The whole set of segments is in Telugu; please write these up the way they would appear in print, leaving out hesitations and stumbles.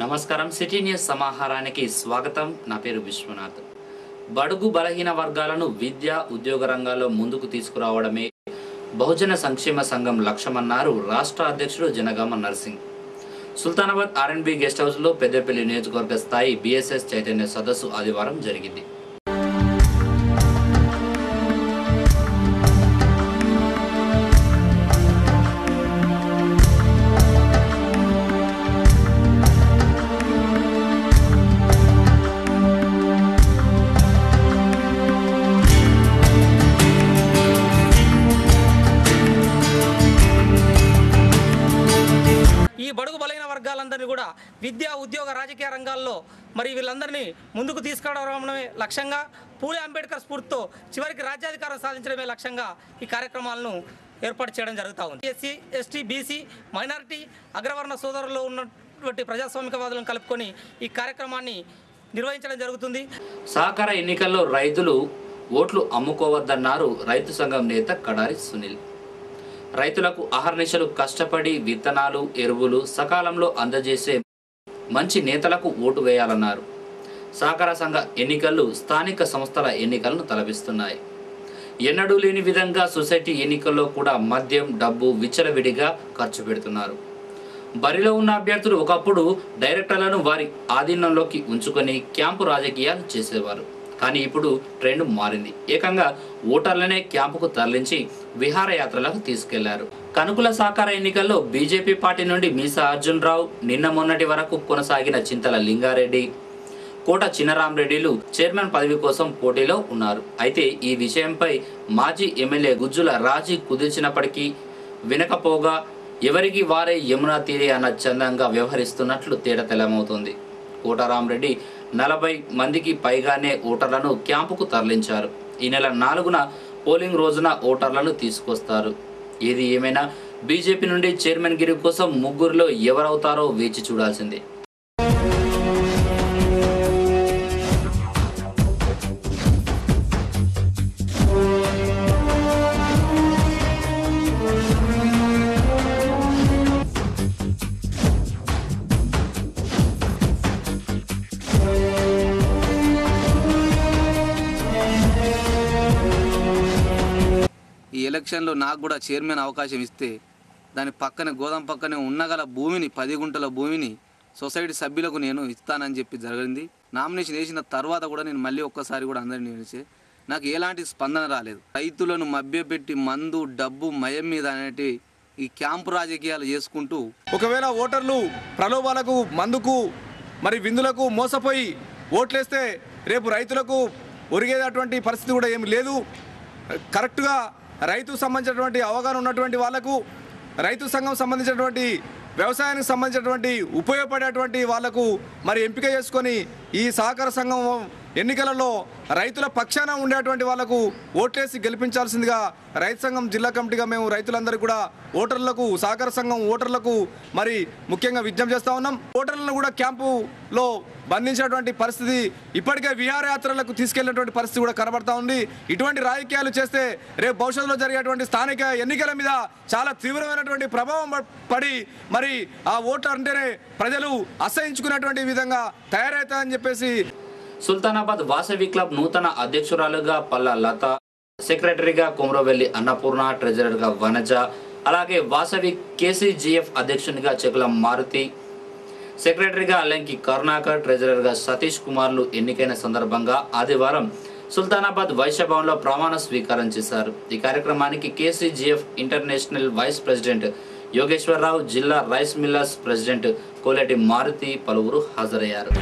నమస్కారం సిటీ న్యూస్ సమాహారానికి స్వాగతం. నా పేరు విశ్వనాథ్. బడుగు బలహీన వర్గాలను విద్య ఉద్యోగ రంగాల్లో ముందుకు తీసుకురావడమే బహుజన సంక్షేమ సంఘం లక్ష్యమన్నారు రాష్ట్ర అధ్యక్షుడు జనగామ నర్సింగ్. సుల్తానాబాద్ ఆర్ఎండ్బి గెస్ట్ హౌస్లో పెద్దపల్లి నియోజకవర్గ స్థాయి బీఎస్ఎస్ చైతన్య సదస్సు ఆదివారం జరిగింది. ఈ బడుగు బలైన వర్గాలందరినీ కూడా విద్యా ఉద్యోగ రాజకీయ రంగాల్లో మరి వీళ్ళందరినీ ముందుకు తీసుకురావడమే లక్ష్యంగా, పూలే అంబేద్కర్ స్ఫూర్తితో చివరికి రాజ్యాధికారం సాధించడమే లక్ష్యంగా ఈ కార్యక్రమాలను ఏర్పాటు చేయడం జరుగుతూ ఉంది. ఎస్సీ, ఎస్టీ, బీసీ, మైనారిటీ, అగ్రవర్ణ సోదరుల్లో ఉన్నటువంటి ప్రజాస్వామికవాదులను కలుపుకొని ఈ కార్యక్రమాన్ని నిర్వహించడం జరుగుతుంది. సహకార ఎన్నికల్లో రైతులు ఓట్లు అమ్ముకోవద్దన్నారు రైతు సంఘం నేత కడారి సునీల్. రైతులకు అహర్నిశలు కష్టపడి విత్తనాలు, ఎరువులు సకాలంలో అందజేసే మంచి నేతలకు ఓటు వేయాలన్నారు. సహకార సంఘ ఎన్నికలు స్థానిక సంస్థల ఎన్నికలను తలపిస్తున్నాయి. ఎన్నడూ లేని విధంగా సొసైటీ ఎన్నికల్లో కూడా మద్యం, డబ్బు విచ్చలవిడిగా ఖర్చు పెడుతున్నారు. బరిలో ఉన్న అభ్యర్థులు ఒకప్పుడు డైరెక్టర్లను వారి ఆధీనంలోకి ఉంచుకొని క్యాంపు రాజకీయాలు చేసేవారు. కానీ ఇప్పుడు ట్రెండ్ మారింది. ఏకంగా ఓటర్లనే క్యాంపుకు తరలించి విహారయాత్రలకు తీసుకెళ్లారు. కనుకుల సహకార ఎన్నికల్లో బీజేపీ పార్టీ నుండి మీసా అర్జున్ రావు, నిన్న మొన్నటి వరకు కొనసాగిన చింతల లింగారెడ్డి, కోట చినరామరెడ్డిలు చైర్మన్ పదవి కోసం పోటీలో ఉన్నారు. అయితే ఈ విషయంపై మాజీ ఎమ్మెల్యే గుజ్జుల రాజీ కుదిర్చినప్పటికీ వినకపోగా ఎవరికి వారే యమునా తీరే అన్న చందంగా వ్యవహరిస్తున్నట్లు తేటతెల్లమవుతోంది. కోటరామరెడ్డి 40 మందికి పైగానే ఓటర్లను క్యాంపుకు తరలించారు. ఈ నెల 4న పోలింగ్ రోజున ఓటర్లను తీసుకొస్తారు. ఏది ఏమైనా బీజేపీ నుండి చైర్మన్ గిరి కోసం ముగ్గురులో ఎవరవుతారో వేచి చూడాల్సిందే. ఈ ఎలక్షన్లో నాకు కూడా చైర్మన్ అవకాశం ఇస్తే దాని పక్కనే గోదాం పక్కనే ఉన్నగల భూమిని 10 గుంటల భూమిని సొసైటీ సభ్యులకు నేను ఇస్తానని చెప్పి జరిగింది. నామినేషన్ వేసిన తర్వాత కూడా నేను మళ్ళీ ఒక్కసారి కూడా అందరినీ నిలిచే నాకు ఎలాంటి స్పందన రాలేదు. రైతులను మభ్యపెట్టి మందు, డబ్బు, మయం మీద అనేటి ఈ క్యాంపు రాజకీయాలు చేసుకుంటూ ఒకవేళ ఓటర్లు ప్రలోభాలకు, మందుకు, మరి విందులకు మోసపోయి ఓట్లేస్తే రేపు రైతులకు ఒరిగేటటువంటి పరిస్థితి కూడా ఏమి లేదు. కరెక్ట్గా రైతుకు సంబంధించినటువంటి అవగాహన ఉన్నటువంటి వాళ్లకు, రైతు సంఘం సంబంధించినటువంటి వ్యవసాయానికి సంబంధించినటువంటి ఉపయోగపడేటువంటి వాళ్లకు మరి ఎంపిక చేసుకొని ఈ సహకార సంఘం ఎన్నికలలో రైతుల పక్షాన ఉండేటువంటి వాళ్లకు ఓట్లేసి గెలిపించాల్సిందిగా రైతు సంఘం జిల్లా కమిటీగా మేము రైతులందరూ కూడా ఓటర్లకు, సహకార సంఘం ఓటర్లకు మరి ముఖ్యంగా విజ్ఞప్తి చేస్తూ ఉన్నాం. ఓటర్లను కూడా క్యాంపులో బంధించినటువంటి పరిస్థితి, ఇప్పటికే విహారయాత్రలకు తీసుకెళ్లినటువంటి పరిస్థితి కూడా కనబడతా ఉంది. ఇటువంటి రాజకీయాలు చేస్తే రేపు భవిష్యత్తులో జరిగేటువంటి స్థానిక ఎన్నికల మీద చాలా తీవ్రమైనటువంటి ప్రభావం పడి మరి ఆ ఓటర్ అంటేనే ప్రజలు అసహించుకునేటువంటి విధంగా తయారవుతాయని చెప్పేసి. సుల్తానాబాద్ వాసవి క్లబ్ నూతన అధ్యక్షురాలుగా పల్లా లత, సెక్రటరీగా కొమరవెల్లి అన్నపూర్ణ, ట్రెజరర్గా వనజ, అలాగే వాసవి కేసీజీఎఫ్ అధ్యక్షునిగా చెకుల మారుతి, సెక్రటరీగా అల్లంకి కరుణాకర్, ట్రెజరర్గా సతీష్ కుమార్లు ఎన్నికైన సందర్భంగా ఆదివారం సుల్తానాబాద్ వైశ్య భవన్లో ప్రమాణ స్వీకారం చేశారు. ఈ కార్యక్రమానికి KCGF international vice president Yogeswararao, జిల్లా rice millers president Koleti Maruthi పలువురు హాజరయ్యారు.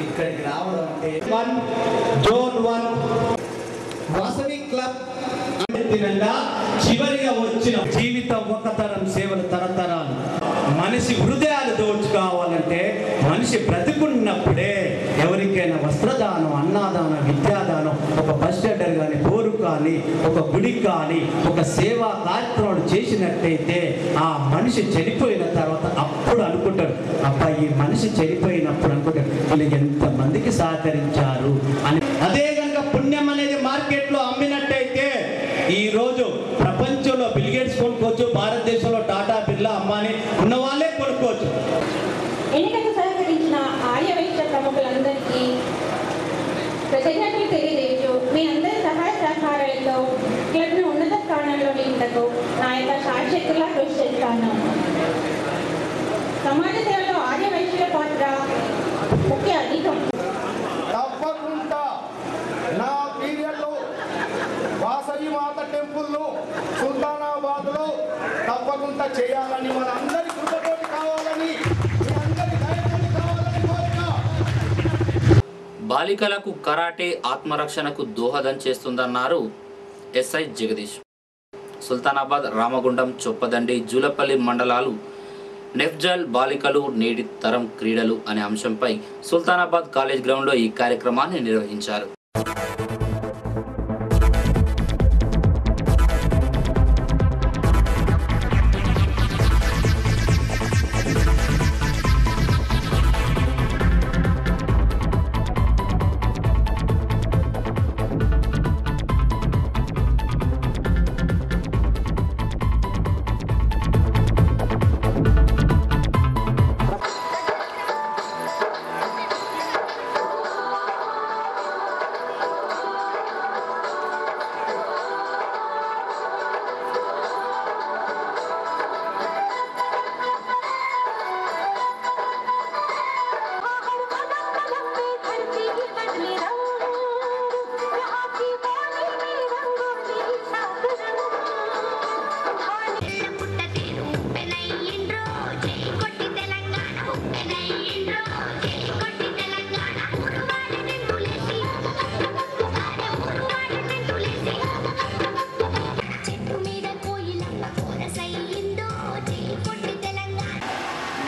ఇక్కడికి రావడం అంటే జోన్ 1 వాసవి క్లబ్ అంతినంగా చివరిగా వచ్చిన జీవితం ఒక తరం సేవలు తరతరాలు. మనిషి హృదయాలు దోచుకోవాలంటే మనిషి బ్రతికున్నప్పుడే ఎవరికైనా వస్త్రదానం, అన్నదానం, విద్యాదానం, ఒక బస్ షెల్టర్ కానీ, బోరు కానీ, ఒక గుడి కానీ, ఒక సేవా కార్యక్రమం చేసినట్టయితే ఆ మనిషి చనిపోయిన తర్వాత అప్పుడు అనుకుంటాడు, అబ్బాయి ఈ మనిషి చనిపోయినప్పుడు అనుకుంటాడు వీళ్ళు ఎంతమందికి సహకరించారు అని. అదే కనుక పుణ్యం అనేది మార్కెట్లో అమ్మినట్టయితే ఈ రోజు ప్రపంచంలో బిల్ గేట్స్ కొనుక్కోవచ్చు, భారతదేశంలో టాటా, బిర్లా, అంబానీ ఉన్న వాళ్ళే కొనుక్కోవచ్చు. ఎన్నికకు సహకరించిన ఆర్యవైశ్య ప్రముఖులందరికీ కృతజ్ఞతలు తెలియజేయచ్చు. మీ అందరి సహాయ సహకారాలతో క్లబ్ను ఉన్నత స్థానంలో నిలుపుటకు నా యొక్క శాయశక్తులా కృషి చేస్తాను. సమాజ సేవలో ఆర్యవైశ్యుల పాత్ర ముఖ్య అధికం. తప్పకుండా నా పీరియడ్లో వాసవి మాత టెంపుల్లో సుల్తానాబాద్లో తప్పకుండా చేయాలని, మనందరి కృపతోటి కావాలని, మీ అందరి దయతోటి కావాలని కోరిక. బాలికలకు కరాటే ఆత్మరక్షణకు దోహదం చేస్తుందన్నారు ఎస్ఐ జగదీష్. సుల్తానాబాద్, రామగుండం, చొప్పదండి, జూలపల్లి మండలాలు నెఫ్జల్ బాలికలు నేటి తరం క్రీడలు అనే అంశంపై సుల్తానాబాద్ కాలేజ్ గ్రౌండ్లో ఈ కార్యక్రమాన్ని నిర్వహించారు.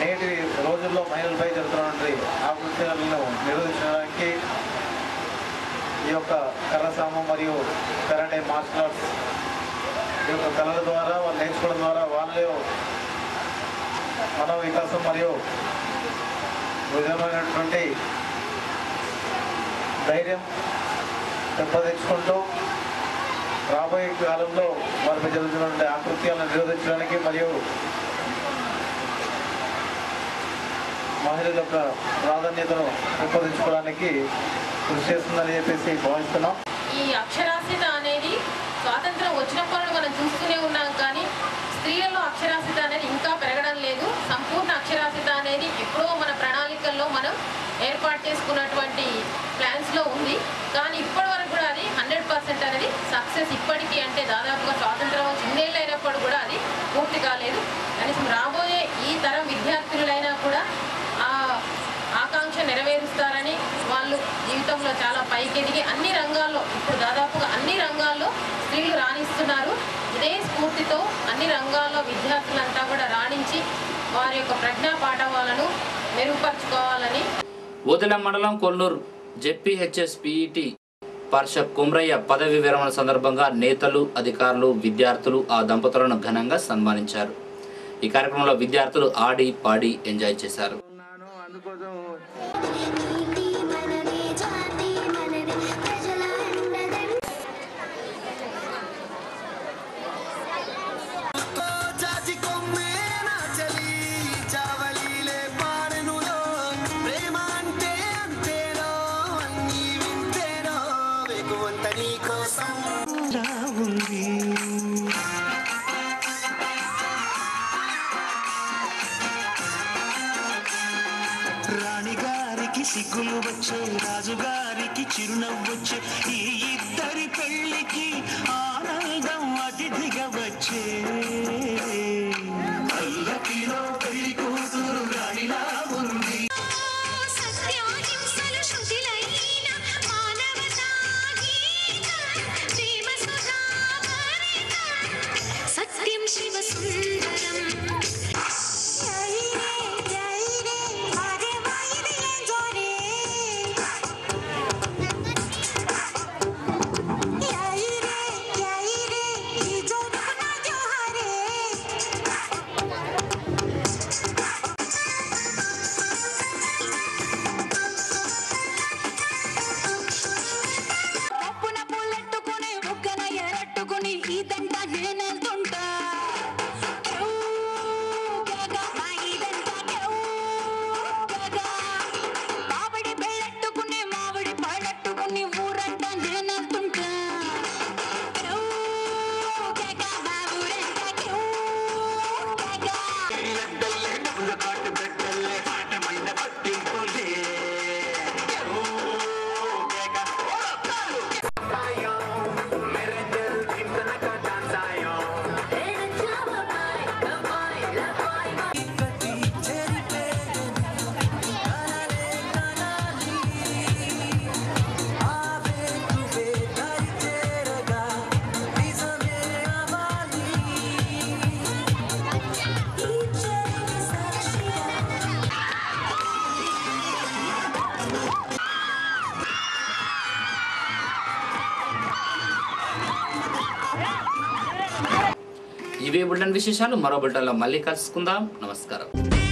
నేటి రోజుల్లో మహిళలపై జరుగుతున్నటువంటి ఆకృత్యాలను నిరోధించడానికి ఈ యొక్క కర్రసామం మరియు కరాటే మార్షల్ ఆర్ట్స్ ఈ యొక్క కళల ద్వారా వాళ్ళు నేర్చుకోవడం ద్వారా వాళ్ళలో మనో వికాసం మరియు విధమైనటువంటి ధైర్యం పెంపొందించుకుంటూ రాబోయే కాలంలో వారిపై జరుగుతున్నటువంటి ఆకృత్యాలను నిరోధించడానికి మరియు మహిళల యొక్క ప్రాధాన్యతను పెంపొందించుకోవడానికి కృషి చేస్తుందని చెప్పేసి భావిస్తున్నాం. ఈ అక్షరాస్యత అనేది స్వాతంత్రం వచ్చినప్పుడు మనం చూస్తూనే ఉన్నాం, కానీ స్త్రీలలో అక్షరాస్యత అనేది ఇంకా పెరగడం లేదు. సంపూర్ణ అక్షరాస్యత అనేది ఎప్పుడో మన ప్రణాళికల్లో మనం ఏర్పాటు చేసుకున్నటువంటి ప్లాన్స్లో ఉంది, కానీ ఇప్పటి వరకు కూడా అది 100% అనేది సక్సెస్ ఇప్పటికీ, అంటే దాదాపుగా స్వాతంత్రం చిన్నేళ్ళు అయినప్పుడు కూడా అది పూర్తి కాలేదు. కనీసం రాబోయే ఈ తరం విద్యార్థులైనా కూడా ఆ ఆకాంక్ష నెరవేరుస్తారని, వాళ్ళు జీవితంలో చాలా పైకెదిగి అన్ని రంగాల్లో, ఇప్పుడు దాదాపుగా అన్ని రంగాల్లో స్త్రీలు రాణిస్తున్నారు. ఇదే స్ఫూర్తితో అన్ని రంగాల్లో విద్యార్థులంతా కూడా రాణించి వారి యొక్క ప్రజ్ఞా పాఠవాలను మెరుగుపరుచుకోవాలని. ఓదెల మండలం కొల్లూరు జెడ్పీహెచ్ఎస్ పీఈటీ పార్షప్ కుమ్రయ్య పదవి విరమణ సందర్భంగా నేతలు, అధికారులు, విద్యార్థులు ఆ దంపతులను ఘనంగా సన్మానించారు. ఈ కార్యక్రమంలో విద్యార్థులు ఆడి పాడి ఎంజాయ్ చేశారు. రాణిగారికి సిగ్గులు వచ్చే, రాజుగారికి చిరునవ్వొచ్చే, ఈ ఇద్దరి పెళ్లికి ఆనందం అతిథిగా వచ్చే అల్లకిలో పెళ్లి కూతురు రాణిలా ఉంది సత్యం శివ సుందరం ఇవే బులెటిన్ విశేషాలు. మరో బులెటిన్లో మళ్ళీ కలుసుకుందాం. నమస్కారం.